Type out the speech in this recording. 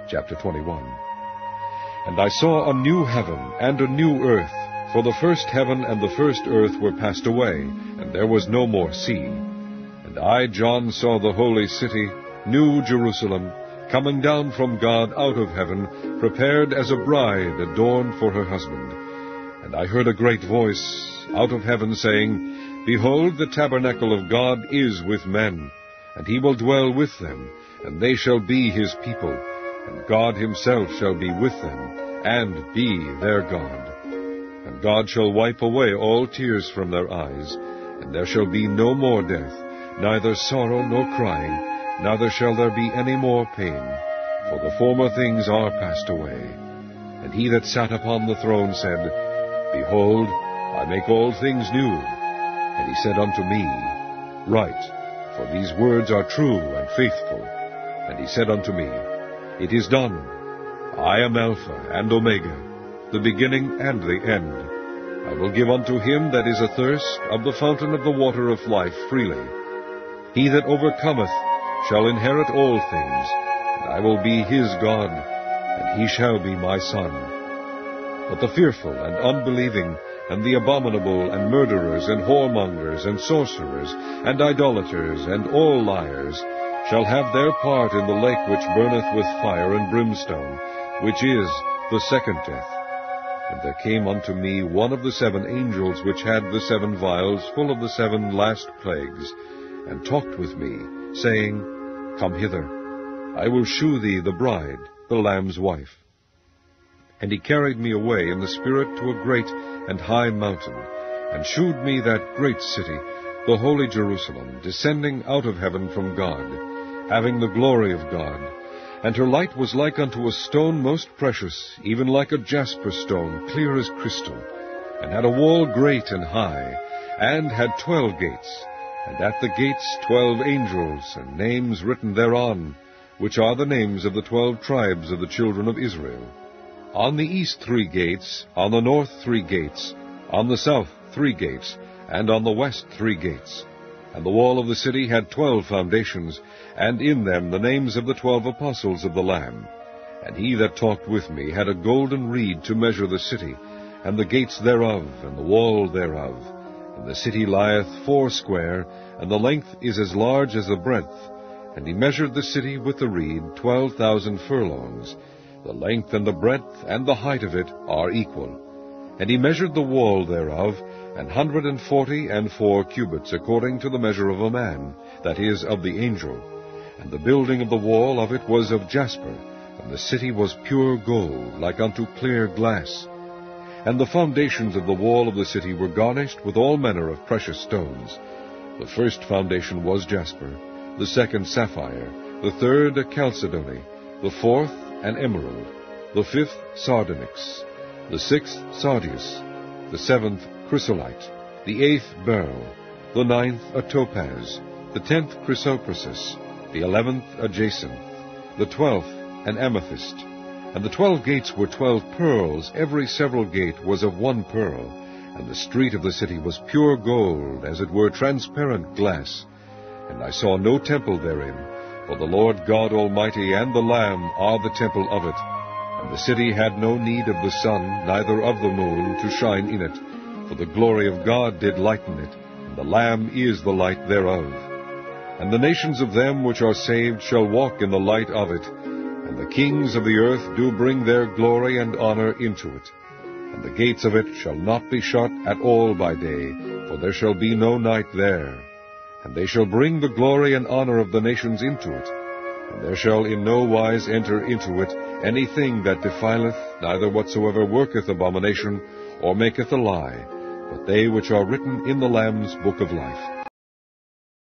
Chapter 21. And I saw a new heaven and a new earth, for the first heaven and the first earth were passed away, and there was no more sea. And I, John, saw the holy city, New Jerusalem, coming down from God out of heaven, prepared as a bride adorned for her husband. And I heard a great voice out of heaven saying, Behold, the tabernacle of God is with men, and he will dwell with them, and they shall be his people, and God himself shall be with them, and be their God. And God shall wipe away all tears from their eyes, and there shall be no more death, neither sorrow nor crying, neither shall there be any more pain, for the former things are passed away. And he that sat upon the throne said, Behold, I make all things new. And he said unto me, Write, for these words are true and faithful. And he said unto me, It is done. I am Alpha and Omega, the beginning and the end. I will give unto him that is athirst of the fountain of the water of life freely. He that overcometh shall inherit all things, and I will be his God, and he shall be my son. But the fearful and unbelieving, and the abominable, and murderers, and whoremongers, and sorcerers, and idolaters, and all liars, shall have their part in the lake which burneth with fire and brimstone, which is the second death. And there came unto me one of the 7 angels which had the 7 vials full of the 7 last plagues, and talked with me, saying, Come hither, I will shew thee the bride, the Lamb's wife. And he carried me away in the Spirit to a great and high mountain, and shewed me that great city, the holy Jerusalem, descending out of heaven from God, having the glory of God. And her light was like unto a stone most precious, even like a jasper stone, clear as crystal, and had a wall great and high, and had 12 gates, and at the gates 12 angels, and names written thereon, which are the names of the 12 tribes of the children of Israel. On the east 3 gates, on the north 3 gates, on the south 3 gates, and on the west 3 gates. And the wall of the city had 12 foundations, and in them the names of the 12 apostles of the Lamb. And he that talked with me had a golden reed to measure the city, and the gates thereof, and the wall thereof. And the city lieth foursquare, and the length is as large as the breadth. And he measured the city with the reed 12,000 furlongs. The length and the breadth and the height of it are equal. And he measured the wall thereof, 144 cubits, according to the measure of a man, that is, of the angel. And the building of the wall of it was of jasper, and the city was pure gold, like unto clear glass. And the foundations of the wall of the city were garnished with all manner of precious stones. The first foundation was jasper, the second sapphire, the third a chalcedony, the fourth an emerald, the fifth sardonyx, the sixth sardius, the 7th chrysolite, the 8th beryl, the 9th a topaz, the 10th chrysoprasus, the 11th a jacinth, the 12th an amethyst. And the 12 gates were 12 pearls, every several gate was of 1 pearl, and the street of the city was pure gold, as it were transparent glass. And I saw no temple therein, for the Lord God Almighty and the Lamb are the temple of it. And the city had no need of the sun, neither of the moon, to shine in it, for the glory of God did lighten it, and the Lamb is the light thereof. And the nations of them which are saved shall walk in the light of it, and the kings of the earth do bring their glory and honor into it. And the gates of it shall not be shut at all by day, for there shall be no night there. And they shall bring the glory and honor of the nations into it. And there shall in no wise enter into it anything that defileth, neither whatsoever worketh abomination, or maketh a lie, but they which are written in the Lamb's book of life.